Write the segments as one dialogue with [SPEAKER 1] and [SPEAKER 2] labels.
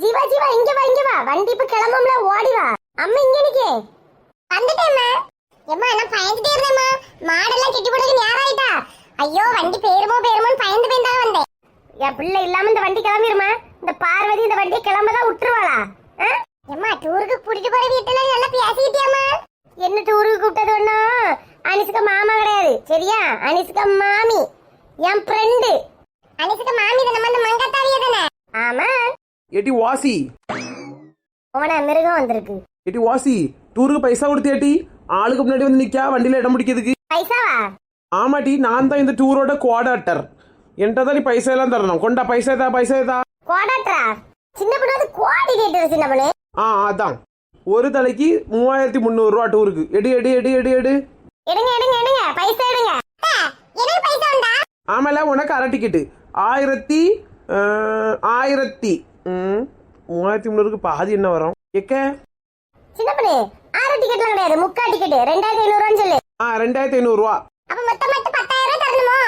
[SPEAKER 1] ஜீவா ஜீவா இங்க வா வண்டி இப்ப கிளம்பும்ல ஓடி வா. அம்மா இங்க நிக்கே. வந்துட்டேம்மா. எம்மா நான் பயந்துட்டே இருந்தேம்மா. மாடெல்லாம் கெட்டி போடுறதுக்கு நேரம் ஆயிட்டா. ஐயோ வண்டி பேருமோன்னு பயந்து தான் வந்தேன். என் பிள்ளை இல்லாம இந்த வண்டி கிளம்பிருமா? இந்த பார்வதி இந்த வண்டியை கிளம்பதான் விட்டுருவாளா? எம்மா டூருக்கு கூட்டிட்டு போற வீட்டுல நல்லா பேசிக்கிட்டியாம்மா? என்ன டூருக்கு கூப்பிட்டது ஒண்ணு? அனிசுக்க மாமா கிடையாது சரியா? அனிசுக்க மாமி, என் ஃப்ரெண்டு. அனிசுக்க மாமி தானே, நம்ம அந்த மங்கத்தாவிய தானே? ஆமா.
[SPEAKER 2] ஏட்டி வாசி,
[SPEAKER 1] உன மிருகம் வந்திருக்கு.
[SPEAKER 2] ஏட்டி வாசி, டூருக்கு பைசா கொடுத்து ஏட்டி ஆளுக்கு முன்னாடி வந்து நிக்கா வண்டியில இடம் பிடிக்கிறதுக்கு.
[SPEAKER 1] பைசாவா?
[SPEAKER 2] ஆமாட்டி, நான் தான் இந்த டூரோட கோஆர்டினேட்டர். என்கிட்ட தான் நீ பைசா எல்லாம் தரணும். கொண்டா பைசா தா.
[SPEAKER 1] கோஆர்டினேட்டரா? சின்ன பொண்ணு கோஆர்டினேட்டர் சின்ன பொண்ணு.
[SPEAKER 2] அதான் ஒரு தலைக்கு 3300 ரூபா டூருக்கு. எடு.
[SPEAKER 1] எடுங்க பைசா எடுங்க. எனக்கு பைசா உண்டா?
[SPEAKER 2] ஆமால, உனக்கு அரை டிக்கெட்டு 3300க்கு பாதி என்ன வரும்? எக்க
[SPEAKER 1] சின்ன பொண்ணு ஆறு டிக்கெட்லாம் கிடையாது, முக்கா டிக்கெட் 2500 ரூபான்னு சொல்லு.
[SPEAKER 2] 2500 ரூபா.
[SPEAKER 1] அப்ப மொத்தம் 10000 தரணுமா?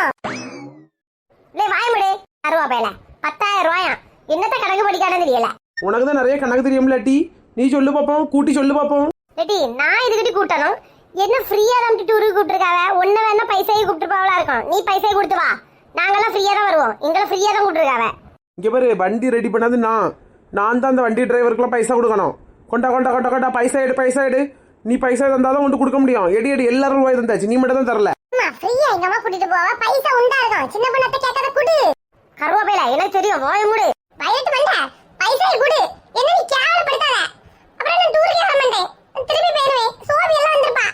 [SPEAKER 1] லே வாய் முடி அருவா பேல 10000 ரூபாயா? என்னத்த கணக்கு படிக்கானே தெரியல.
[SPEAKER 2] உனக்கு தான் நிறைய கணக்கு தெரியும்ல டி. நீ சொல்லு பாப்போம், கூட்டி சொல்லு பாப்போம்.
[SPEAKER 1] டி நான் இதுக்கிட்ட கூட்டணும். என்ன ஃப்ரீயா தான் டூருக்கு கூப்பிட்டுருக்காவ? ஒண்ணு வேணா பைசாயை கூப்பிட்டு போவலா இருக்கும். நீ பைசாயை கொடுத்து வா, நாங்கெல்லாம் ஃப்ரீயா தான் வருவோம். எங்களை ஃப்ரீயா தான் கூப்பிட்டுருக்காவ.
[SPEAKER 2] இங்க பாரு, வண்டி ரெடி பண்ணது நான் தான் அந்த வண்டி டிரைவருக்குலாம் பைசா கொடுக்கணும். கொண்டா பைசா எடு. நீ பைசா தந்தாதான் உண்டு கொடுக்க முடியும். எடி எல்லாரும் ரூபாய் தந்தாச்சு, நீ மட்டும் தான் தரல.
[SPEAKER 1] ஃப்ரீயா எங்க அம்மா கூட்டிட்டு போவா, பைசா உண்டா இருக்கும். சின்ன பொண்ணத்தை கேட்காத குடு. கருவாப்பையில எனக்கு தெரியும், வாய மூடு. பயத்து வந்த பைசாயை குடு. என்ன நீ கேவலப்படுத்தாத. அப்புறம் நான் டூருக்கு வர மாட்டேன், திரும்பி போயிருவேன். சோபி எல்லாம் வந்திருப்பா.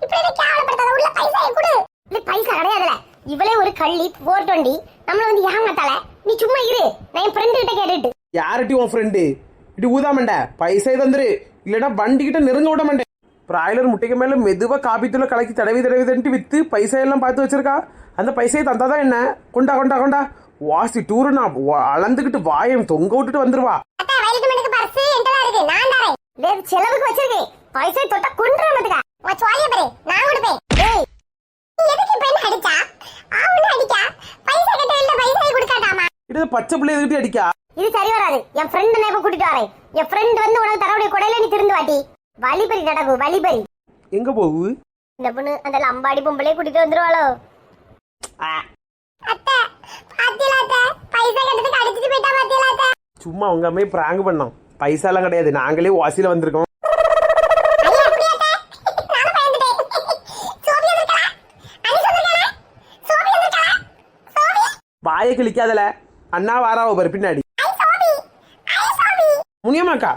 [SPEAKER 1] இப்படி என்ன கேவலப்படுத்தாத, உள்ள பைசாயை குடு. இல்ல பைசா கிடையாதுல, இவளே ஒரு கள்ளி 420 நம்மள வந்து ஏமாத்தால. நீ சும்மா இரு, நான் என் ஃப்ரெண்டு கிட்ட கேட்டுட்டு.
[SPEAKER 2] யார்ட்டி உன் ஃப்ரெண்டு? இடி ஊதா மாட்டேன், பைசா தந்துரு, இல்லைன்னா வண்டி கிட்ட நெருங்க விட மாட்டேன். பிராய்லர் முட்டைக்கு மேல மெதுவா காப்பித்தூளை கலக்கி தடவி வித்து பைசா எல்லாம் பார்த்து வச்சிருக்கா. அந்த பைசையை தந்தாதான் என்ன? கொண்டா வாசி டூரு நான் அளந்துகிட்டு வாயம் தொங்க விட்டுட்டு வந்துருவா. செலவுக்கு வச்சிருக்கேன், பைசா தொட்டா கொண்டு வந்துக்க. நான் கொடுப்பேன். இது பச்சை பிள்ளை எதுக்கிட்டு அடிக்கா?
[SPEAKER 1] இது சரி வராது. என் ஃப்ரெண்ட் நான் இப்ப கூட்டிட்டு வரேன். என் ஃப்ரெண்ட் வந்து உனக்கு தரவுடைய கொடையில நீ திருந்து வாட்டி. வழிபறி நடக்கும், வழிபறி.
[SPEAKER 2] எங்க போகு
[SPEAKER 1] இந்த பொண்ணு? அந்த லம்பாடி பொம்பளை கூட்டிட்டு வந்துருவாளோ? அத்தை பாத்தியல அத்தை, பைசா கட்டதுக்கு அடிச்சிட்டு போயிட்டா பாத்தியல அத்தை.
[SPEAKER 2] சும்மா உங்க அம்மையை பிராங்க் பண்ணோம். பைசா எல்லாம் கிடையாது, நாங்களே வாசியில வந்திருக்கோம். வாயை கிளிக்காதல, அண்ணா வாராவ பாரு பின்னாடி. முனியம்மாக்கா,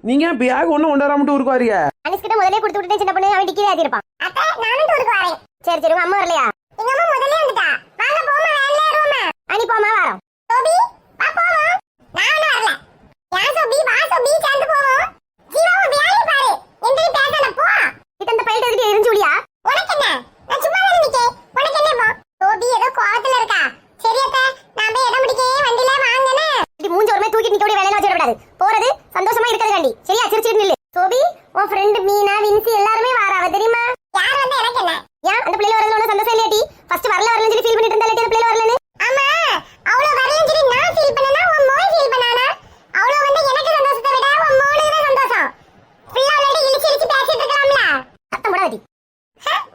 [SPEAKER 2] நீங்க பேக் ஒண்ணு கொண்டு வராமட்டு ஊருக்கு வாரியா?
[SPEAKER 1] அனிஸ்கிட்ட முதல்ல கொடுத்து விட்டுட்டேன் சின்ன பொண்ணு, அவன் டிக்கெட் ஏத்திருப்பான். அத்தை நானும் ஊருக்கு வரேன். சரி உங்க அம்மா வரலையா? எங்க அம்மா முதல்ல வந்துட்டா. வாங்க போமா, வேன்ல ஏறுவோமா? அனி போமா வரோம். சோபி வா போவோம். நான் ஒண்ணு வரல. யா சோபி வா, சோபி சேர்ந்து போவோம். ஜீவாவை வேலைய பாரு, எந்திரி பேசல போ. கிட்ட அந்த பையில எதுக்கு எரிஞ்சுலியா? உனக்கு என்ன? நான் சும்மா தான் நிக்கேன், உனக்கு என்ன போ? சோபி ஏதோ கோவத்துல இருக்கா. சரி அத்தை, நான் போய் இடம் பிடிக்கே வண்டில வாங்கனே. இப்படி மூஞ்சி ஒருமே தூக்கி நிக்க கூடிய வேலையில வச்சிர கூடாது. போறது சந்தோஷமா இருக்கறதுக்காண்டி. சரியா? சிரிச்சிட்டு நில்லு. சோபி உன் ஃப்ரெண்ட் மீனா, வின்சி எல்லாரும் வராவ தெரியுமா? யார் வந்தா எனக்கு என்ன? ஏன் அந்த பிள்ளைல வரல உனக்கு சந்தோஷம் இல்லையாடி? ஃபர்ஸ்ட் வரல சொல்லி ஃபீல் பண்ணிட்டு இருந்தாலே அந்த பிள்ளைல வரலன்னு. ஆமா, அவளோ வரலன்னு சொல்லி நான் ஃபீல் பண்ணனா, உன் மோய் ஃபீல் பண்ணானா? அவளோ வந்து எனக்கு சந்தோஷத்தை விட உன் மோனுக்கு தான் சந்தோஷம். பிள்ளைகளோட இழுச்சு பேசிட்டு இருக்கலாம்ல. சத்தம் போடாதடி.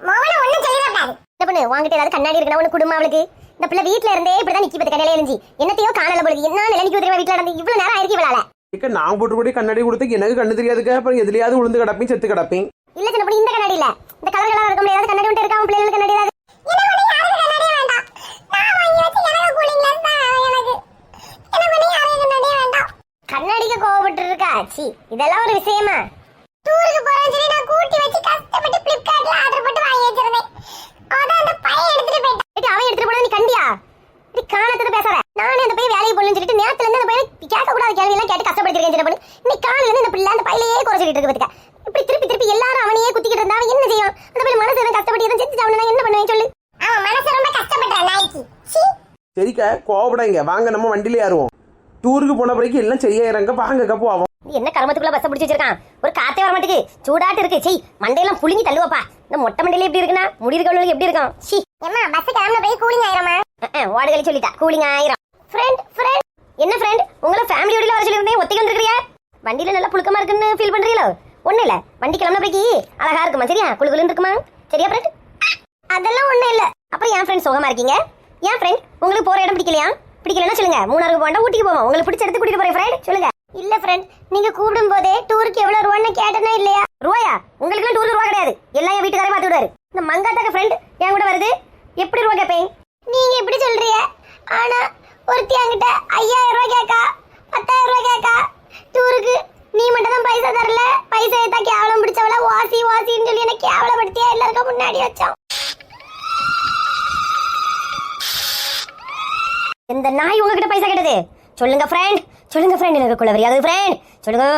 [SPEAKER 1] மோவன ஒண்ணும் சொல்லிடக்கூடாது. இந்த பொண்ணு வாங்கிட்டு ஏதாவது கண்ணாடி இருக்கனா உனக்கு குடும்பம் அவளுக்கு? இந்த பிள்ளை வீட்ல இருந்தே இப்படிதான் நிக்கி பத்த கடையில எரிஞ்சி என்னத்தையோ காணல போடுது. என்ன நினைக்கு தெரியுமா? வீட்ல இருந்து இவ்வளவு நேரம் ஆயிருக்கு இவளால.
[SPEAKER 2] இக்க நான் போட்டு கூட கண்ணாடி கொடுத்து எனக்கு கண்ணு தெரியாதுக்க. அப்புறம் எதுலயாவது விழுந்து கிடப்பேன், செத்து கிடப்பேன்.
[SPEAKER 1] இல்ல சின்ன பொண்ணு, இந்த கண்ணாடி இல்ல, இந்த கலர் கலரா இருக்க முடியாது கண்ணாடி ஒன்று இருக்கா? உன் பிள்ளைகளுக்கு கண்ணாடி ஏதாவது? என்ன பண்ணி யாருக்கு கண்ணாடி வேண்டாம்? நான் வாங்கி வச்சு எனக்கு கூலிங் கிளாஸ் தான் எனக்கு. என்ன பண்ணி யாருக்கு கண்ணாடி வேண்டாம்? கண்ணாடிக்கு கோவப்பட்டு இருக்கா? சி, இதெல்லாம் ஒரு விஷயமா? டூருக்கு போறேன்னு சொல்லி நான் கூட்டி வச்சு கஷ்டப்பட்டு Flipkartல ஆர்டர் போட்டு வாங்கி வச்சிருந்தேன். அத அந்த பையன் எடுத்துட்டு போயிட்டான். அவன் எடுத்துட்டு போனா நீ கண்டியா? நீ காணத்துல பேசாத. நானே அந்த பையன் வேலையை போடணும்னு சொல்லிட்டு நேத்துல இருந்து அந்த பையனை கேட்க கூடாத கேள்வி எல்லாம் கேட்டு கஷ்டப்படுத்திருக்கேன் சின்ன பொண்ணு. நீ காலையில இருந்து இந்த பிள்ளை அந்த பையிலேயே குறை சொல்லிட்டு இருக்கு பாத்துக்க. இப்படி திருப்பி எல்லாரும் அவனையே குத்திக்கிட்டு இருந்தா அவன் என்ன செய்யும்? அந்த பையன் மனசு எல்லாம் கஷ்டப்பட்டு எதுவும் செஞ்சு அவனை நான் என்ன பண்ணுவேன் சொல்லு? அவன் மனசு ரொம்ப கஷ்டப்படுறான் நாய்க்கு.
[SPEAKER 2] சரிக்கா, கோவப்படாங்க, வாங்க நம்ம வண்டியில ஏறுவோம். டூருக்கு போன பிறகு எல்லாம் சரியாயிரங்க, வாங்க போவோம்.
[SPEAKER 1] என்ன கர்மத்துக்குள்ள பஸ் பிடிச்சி வச்சிருக்கான்? ஒரு காத்தே வர மாட்டேங்குது, சூடாட்டு இருக்கு. சீ, மண்டையெல்லாம் புழுங்கி தள்ளுவாப்பா. இந்த மொட்டை மண்டையில எப்படி இருக்குன்னா முடி இருக்கவங்களுக்கு எப்படி இருக்கும்? சீ ஏமா, பஸ் கிளம்ப போய் கூலிங் ஆயிரமா? ஓடுகளி சொல்லிட்டா கூலிங் ஆயிரம். ஃப்ரெண்ட் என்ன ஃப்ரெண்ட், உங்களை ஃபேமிலியோட வர சொல்லிருந்தேன், ஒத்திக்கு வந்திருக்கியா? வண்டியில நல்லா புழுக்கமா இருக்குன்னு ஃபீல் பண்றீங்களோ? ஒண்ணு இல்ல, வண்டி கிளம்பின பிறகு அழகா இருக்குமா, சரியா? குளுகுளுன்னு இருக்குமா, சரியா ஃப்ரெண்ட்? அதெல்லாம் ஒண்ணும் இல்ல. அப்புறம் என் ஃப்ரெண்ட் சுகமா இருக்கீங்க? என் ஃப்ரெண்ட் உங்களுக்கு போற இடம் பிடிக்கலையா? பிடிக்கலன்னா சொல்லுங்க, மூணாருக்கு போண்டா ஊட்டிக்கு போவோம். உங்களுக்கு பிடிச்ச இடத்துக்கு கூட்டிட்டு போறேன் ஃப்ரெண்ட், சொல்லுங்க. இல்ல ஃப்ரெண்ட், நீங்க கூப்பிடும் போதே டூருக்கு எவ்வளவு ரூபான்னு கேட்டனா இல்லையா? ரூபாயா? உங்களுக்கு டூருக்கு ரூபா கிடையாது, எல்லாம் என் வீட்டுக்காரே பார்த்து விடுவாரு. இந்த மங்காத்தாக்க ஃப்ரெண்ட் என் கூட வருது, எப்படி ரூபா கேட்பேன்? நீங்க எப்படி சொல்றீங்க? ஆனா ஒருத்தி என்கிட்ட 5000 ரூபாய் கேட்கா, 10000 ரூபாய் கேட்கா. டூருக்கு நீ மட்டும் தான் பைசா தரல, பைசா ஏத்தா கேவலம் பிடிச்சவள வாசி வாசின்னு சொல்லி என்ன கேவலப்படுத்தியா எல்லாருக்கும் முன்னாடி வச்சான். இந்த நாய் உங்ககிட்ட பைசா கேட்டது? சொல்லுங்க ஃப்ரெண்ட், சொல்லுங்க ஃப்ரெண்ட், எனக்கு குளவரியாது ஃப்ரெண்ட், சொல்லுங்க.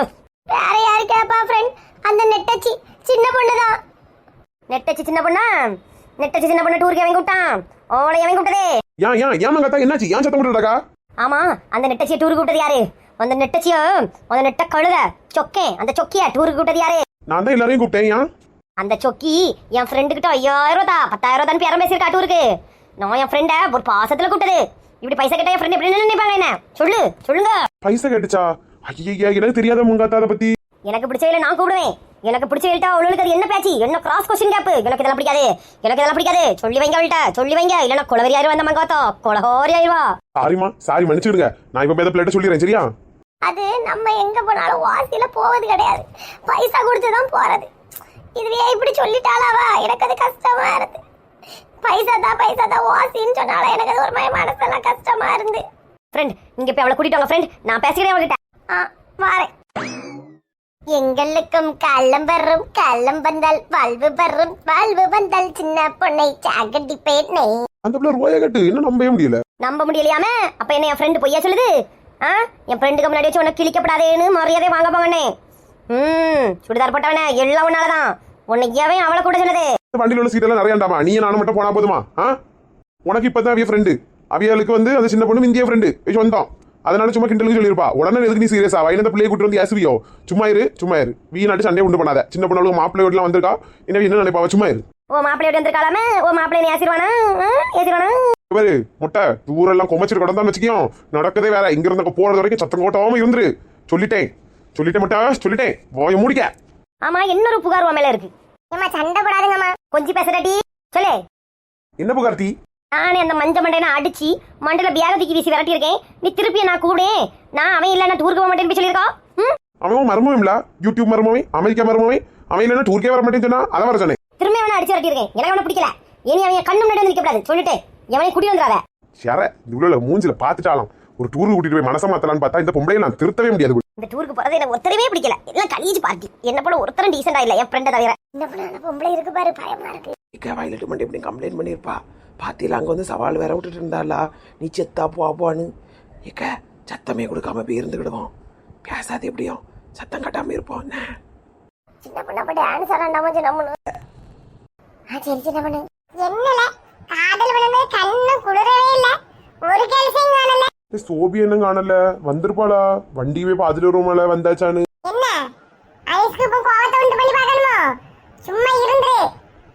[SPEAKER 1] வேற யாரு கேப்பா ஃப்ரெண்ட்? அந்த நெட்டச்சி சின்ன பொண்ணு தான். நெட்டச்சி சின்ன பொண்ணா? நெட்டச்சி சின்ன பொண்ணு டூருக்கு எவன் கூப்பிட்டான்? ஓலை எவன் கூப்பிட்டதே?
[SPEAKER 2] ஏன் மங்காத்தா என்னாச்சு? ஏன் சத்தம் போட்டுருக்கா?
[SPEAKER 1] ஆமா, அந்த நெட்டச்சியை டூருக்கு கூப்பிட்டது யாரு? அந்த நெட்டச்சியோ, அந்த நெட்ட கழுத சொக்கே, அந்த சொக்கியா டூருக்கு கூப்பிட்டது யாரு?
[SPEAKER 2] நான் தான் எல்லாரையும் கூப்பிட்டேன்.
[SPEAKER 1] அந்த சொக்கி என் ஃப்ரெண்டு கிட்ட 5000 ரூபா 10000 ரூபா பேரம் பேசியிருக்கா டூருக்கு. நான் என் ஃப்ரெண்ட ஒரு பாசத்துல கூப்பிட்டது. இப்படி பைசா கேட்டா என் ஃப்ரெண்ட் எப்படி நினைப்பாங்க? என்ன சொல்லுங்க.
[SPEAKER 2] பைசா கேட்டுச்சா? ஐயா, எனக்கு தெரியாத மங்காத்தா அதை பத்தி.
[SPEAKER 1] எனக்கு பிடிச்ச நான் கூப்பிடுவேன். எனக்கு பிடிச்ச எழுட்டா அவளுக்கு அது என்ன பேச்சு, என்ன கிராஸ் கொஸ்டின் கேப்பு? எனக்கு இதெல்லாம் பிடிக்காது. சொல்லி வைங்க அவள்கிட்ட, சொல்லி வைங்க. இல்லன்னா குளவரி ஆயிரம் வந்த மங்காத்தா, குளஹோரி ஆயிடுவா.
[SPEAKER 2] சாரிமா, சாரி, மன்னிச்சுடுங்க. நான் இப்ப பேத பிளேட்ட சொல்லிடுறேன், சரியா?
[SPEAKER 1] அது நம்ம எங்க போனாலும் வாசியில போவது கிடையாது, பைசா கொடுத்துதான் போறது. இதுவே இப்படி சொல்லிட்டாளாவா, எனக்கு அது கஷ்டமா இருந்து. பைசா தான் வாசின்னு சொன்னால எனக்கு அது ஒரு மனசெல்லாம் கஷ்டமா இருந்து. ஃப்ரெண்ட், நீங்க போய் அவளை கூட்டிட்டு வாங்க ஃப்ரெண்ட், நான் பேசுகிறேன் அவகிட்ட. வாரேன். எங்களுக்கும் கள்ளம் வந்தால் வாழ்வு வந்தால் சின்ன பொண்ணை சாகடி பேட்டை.
[SPEAKER 2] அந்த பிள்ளை ரூபாயை கட்டு, என்ன நம்ப முடியலையாமே? அப்ப என்ன என் ஃப்ரெண்ட் பொய்யா சொல்லுது? என் ஃப்ரெண்டுக்கு முன்னாடி வச்சு உனக்கு கிழிக்கப்படாதேன்னு மரியாதை வாங்க போங்கண்ணே. சுடிதார் போட்டவனே எல்லாம் உன்னாலதான். உன்னை ஏன் அவளை கூட சொன்னது? வண்டியில் உள்ள சீட்டெல்லாம் நிறையாண்டாமா, நீ நானும் மட்டும் போனா போதுமா? உனக்கு இப்பதான் அவிய ஃப்ரெண்டு, அவியாளுக்கு வந்து அந்த சின்ன பொண்ணு இந்திய ஃப்ரெண்டு வந்தோம். அதனால சும்மா கிண்டலுக்கு சொல்லியிருப்பா. உடனே எதுக்கு நீ சீரியஸா வயல பிள்ளையை கூட்டு வந்து ஏசுவியோ? சும்மா இரு. வீணாட்டு சண்டை உண்டு பண்ணாத. சின்ன பொண்ணு மாப்பிள்ளை வீட்டுல வந்திருக்கா, என்ன நினைப்பா? சும்மா இரு.
[SPEAKER 1] ஓ மாப்பிள்ளை வீட்டு வந்திருக்காளாமே, ஓ மாப்பிள்ளை ஏசிடுவானா?
[SPEAKER 2] பாரு முட்டை, ஊரெல்லாம் கொமச்சிட்டு கிடந்தான்னு வச்சுக்கியோ, நடக்கதே வேற. இங்க இருந்த போறது வரைக்கும் சத்தம் கோட்டாம இருந்துரு. சொல்லிட்டேன் முட்டை, சொல்லிட்டேன். போய முடிக்க.
[SPEAKER 1] ஆமா, இன்னொரு புகார் உன் மேல இருக்கு. சண்டை போடாதுங்கம்மா, கொஞ்சம் பேசுறடி. சொல்லு,
[SPEAKER 2] என்ன புகார் டீ?
[SPEAKER 1] நானே அந்த மஞ்ச மண்டையை அடிச்சு மண்டையில பேக தூக்கி வீசி விரட்டி இருக்கேன். நீ திருப்பி நான் கூடேன், நான் அவன் இல்ல நான் டூருக்கு போக மாட்டேன்னு சொல்லியிருக்கா.
[SPEAKER 2] அவன் மருமவன் இல்ல, யூடியூப் மருமவன், அமெரிக்கா மருமவன். அவன் இல்லைன்னா டூருக்கே வர மாட்டேன்னு சொன்னா, அதான் வர சொன்னேன். திரும்பி அவனை அடிச்சு விரட்டி இருக்கேன். எனக்கு அவனை பிடிக்கல. இனி அவன் கண்ணு முன்னாடி வந்து நிற்கக்கூடாது, சொல்லிட்டேன். எவனை கூட்டி வந்துடாத. சரி, இவ்வளவு மூஞ்சில பாத்துட்டாலும் ஒரு டூருக்கு கூட்டிட்டு போய் மனச மாத்தலான்னு பார்த்தா இந்த பொம்பளையை நான் திருத்தவே முடியாது.
[SPEAKER 1] இந்த டூருக்கு போறது எனக்கு ஒருத்தரவே பிடிக்கல. எல்லாம் கலீஜ் பார்ட்டி. என்ன போல ஒருத்தரும் டீசெண்டா இல்ல, என் ஃப்ரெண்ட தவிர. என்ன பண்ண பொம்பளை இருக்கு பாரு, பயமா இருக்கு.
[SPEAKER 2] வயலட்டு மட்டும் எப்படி கம்ப்ளைண்ட் பண்ணிருப்பா? பாத்தியில அங்க வந்து சவால் வேற விட்டுட்டு இருந்தாளா, நீ செத்தா போவான்னு. சத்தமே கொடுக்காம போய் இருந்துக்கிடுவோம். பேசாது எப்படியும் சத்தம் கட்டாம இருப்போம்.
[SPEAKER 1] சின்ன பொண்ணு பட்டு ஆன்சர் ஆண்டாம சின்ன பொண்ணு. சரி சின்ன பொண்ணு, என்னல காதல் பண்ணவே கண்ணு குளிரவே இல்ல, ஒரு கேள்வியும் காணல.
[SPEAKER 2] சோபி என்ன காணல, வந்திருப்பாளா? வண்டியே பாத்துட்டு வருவோம்ல, வந்தாச்சான்னு.
[SPEAKER 1] என்ன ஐஸ்க்கு கோவத்தை உண்டு பண்ணி பார்க்கணுமோ? சும்மா இருந்து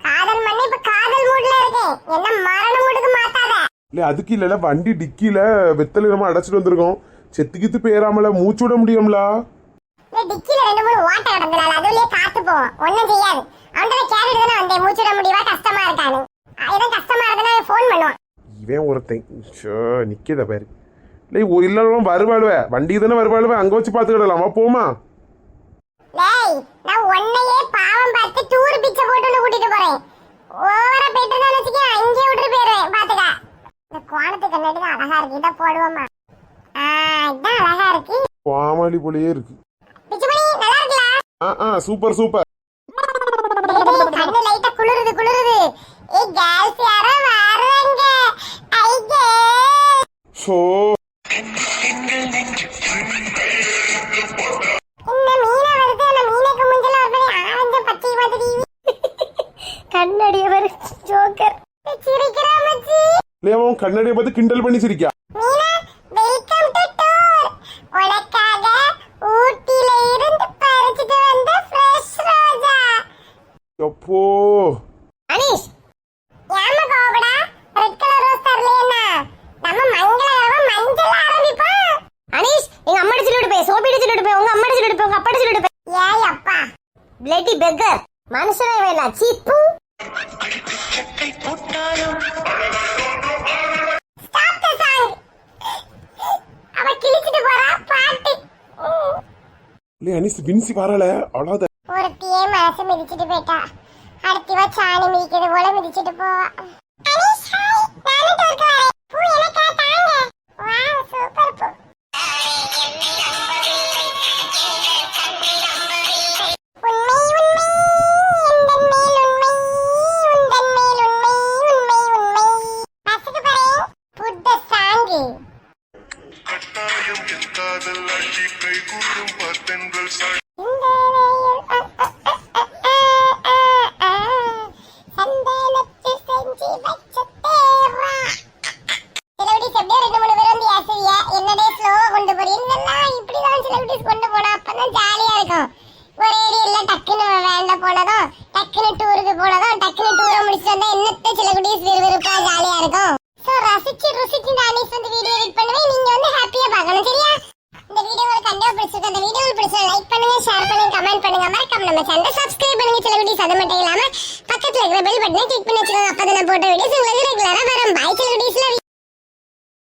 [SPEAKER 1] காதல் பண்ணி இப்ப காதல் மூட்ல இருக்கேன். என்ன மரண மூடுக்கு மாத்தாத.
[SPEAKER 2] இல்ல அதுக்கு இல்ல, வண்டி டிக்கில வெத்தலை நம்ம அடைச்சிட்டு வந்திருக்கோம். செத்துக்கித்து பேராமல மூச்சு விட முடியும்ல.
[SPEAKER 1] டிக்கில 2-3 ஓட்ட கடந்தனால அதுலயே காத்து போவோம், ஒண்ணும் செய்யாது. அவன்கிட்ட கேட்டுட்டு தானே வந்தேன், மூச்சு விட முடியவா கஷ்டமா இருக்கானு. ஏதோ கஷ்டமா இருக்குன்னா ஃபோன் பண்ணுவான்.
[SPEAKER 2] இவன் ஒருத்தன் நிக்கத பாரு. இல்லை இல்லைன்னா வருவாளுவ, வண்டி தானே வருவாளுவ, அங்க வச்சு பாத்துக்கிடலாமா? போமா?
[SPEAKER 1] நான் உன்னையே பாவம் பார்த்து டூர் பிச்சை போட்டு கூட்டிட்டு போறேன். ஓவரா போயிட்டு தான் வச்சுக்க, அங்கே விட்டு போயிருவேன். பாத்துக்க, இந்த கோணத்துக்கு கண்ணாடி தான் அழகா இருக்கு, இதை போடுவோமா? இதான் அழகா இருக்கு.
[SPEAKER 2] பாமாலி போலயே இருக்கு.
[SPEAKER 1] பிச்சுமணி நல்லா இருக்குல?
[SPEAKER 2] Super super.
[SPEAKER 1] கண்ணு லைட்டா குளிருது. ஏய் கேர்ள்ஸ் யாரோ வர்றாங்க. ஐ கேர்ள்ஸ்.
[SPEAKER 2] சோ
[SPEAKER 1] கண்ணடியவர் ஜோக்கர் சிரிக்கிறா மச்சி.
[SPEAKER 2] லேவன் கண்ணடியை பார்த்து கிண்டல் பண்ணி சிரிக்கா.
[SPEAKER 1] Meena welcome to tour. உனக்காக ஊட்டில இருந்து பறிச்சிட்டு வந்த ஃப்ரெஷ் ரோஜா.
[SPEAKER 2] அப்போ
[SPEAKER 1] அனிஷ் யாம கோபடா, ரெட் கலர் ரோஸ் தரலையா? நம்ம மங்களகரமா மஞ்சள் ஆரம்பிப்போம். அனிஷ் எங்க அம்மா சொல்லிட்டு போய், சோபி சொல்லிட்டு போய், உங்க அம்மா சொல்லிட்டு போய், பிளட்டி பெக்கர் மனுஷனே வேணாம் சீப்பு. Stop the song. அவ கிழிச்சிட்டு போறா பாட்டு.
[SPEAKER 2] இல்ல அனிஸ் வின்சி வரல அவ்வளவுதான்.
[SPEAKER 1] ஒருத்தியே மனசு மிதிச்சிட்டு போயிட்டா. அடுத்திவா சாணி மிதிக்கிறது போல மிதிச்சிட்டு போவா. அனிஷ் ஹாய் நானும் டூருக்கு வரேன். பூ எனக்கா தாங்க. வாவ் சூப்பர் பூ. உண்மை உண்மை எந்தன் மேல் உண்மை உந்தன் மேல் உண்மை உண்மை உண்மை. பஸ்ஸுக்கு போறேன். Put the song.
[SPEAKER 3] கட்டாயம் என் காதல் ஆட்சி கைகூடும் பார்த்தென்றல் சாட்சி
[SPEAKER 1] ரசிச்சு ருசிச்சு டானிஸ் வந்து வீடியோ எடிட் பண்ணுவேன். நீங்க வந்து ஹாப்பியா பார்க்கணும் சரியா? இந்த வீடியோ உங்களுக்கு கண்டிப்பா பிடிச்சிருக்கு. அந்த வீடியோ உங்களுக்கு பிடிச்சா லைக் பண்ணுங்க, ஷேர் பண்ணுங்க, கமெண்ட் பண்ணுங்க, மறக்காம நம்ம சேனலை சப்ஸ்கிரைப் பண்ணுங்க. சில வீடியோஸ் அது மட்டும் இல்லாம பக்கத்துல இருக்கிற பெல் பட்டனை கிளிக் பண்ணி வச்சுக்கோங்க. அப்பதான் நான் போட்ட வீடியோஸ் உங்களுக்கு ரெகுலரா வரும். பை சில வீடியோஸ்ல.